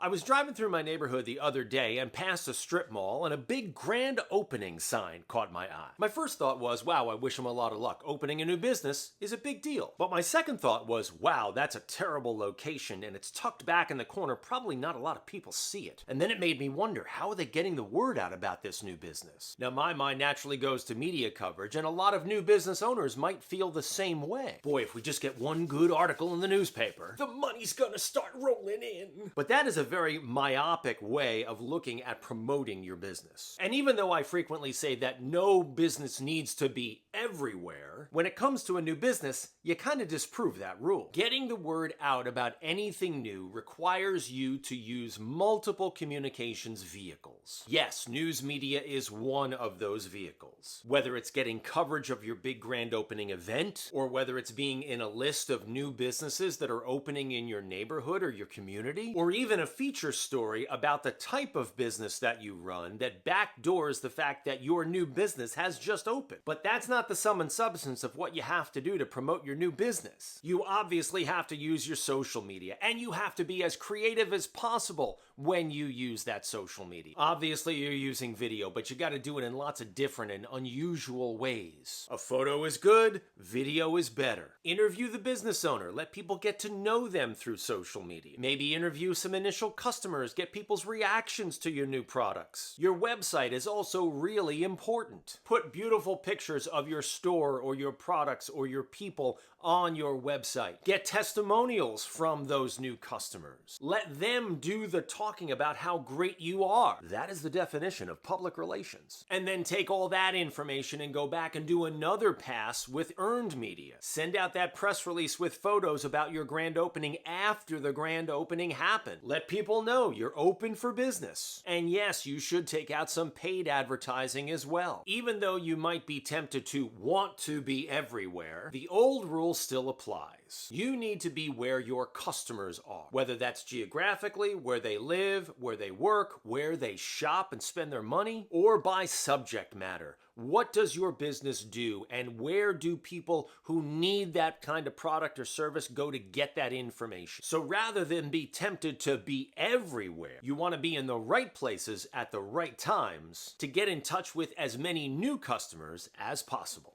I was driving through my neighborhood the other day and passed a strip mall, and a big grand opening sign caught my eye. My first thought was, wow, I wish them a lot of luck. Opening a new business is a big deal. But my second thought was, wow, that's a terrible location and it's tucked back in the corner. Probably not a lot of people see it. And then it made me wonder, how are they getting the word out about this new business? Now, my mind naturally goes to media coverage, and a lot of new business owners might feel the same way. Boy, if we just get one good article in the newspaper, the money's gonna start rolling in. But that is a very myopic way of looking at promoting your business. And even though I frequently say that no business needs to be everywhere, when it comes to a new business, you kind of disprove that rule. Getting the word out about anything new requires you to use multiple communications vehicles. Yes, news media is one of those vehicles. Whether it's getting coverage of your big grand opening event, or whether it's being in a list of new businesses that are opening in your neighborhood or your community, or even a feature story about the type of business that you run that backdoors the fact that your new business has just opened. But that's not the sum and substance of what you have to do to promote your new business. You obviously have to use your social media, and you have to be as creative as possible when you use that social media. Obviously, you're using video, but you got to do it in lots of different and unusual ways. A photo is good, video is better. Interview the business owner, let people get to know them through social media. Maybe interview some initial customers, get people's reactions to your new products. Your website is also really important. Put beautiful pictures of your store or your products or your people on your website. Get testimonials from those new customers. Let them do the talking about how great you are. That is the definition of public relations. And then take all that information and go back and do another pass with earned media. Send out that press release with photos about your grand opening after the grand opening happened. Let people know you're open for business. And yes, you should take out some paid advertising as well. Even though you might be tempted to want to be everywhere, the old rule still applies. You need to be where your customers are, whether that's geographically, where they live, where they work, where they shop and spend their money, or by subject matter. What does your business do, and where do people who need that kind of product or service go to get that information? So rather than be tempted to be everywhere, you want to be in the right places at the right times to get in touch with as many new customers as possible.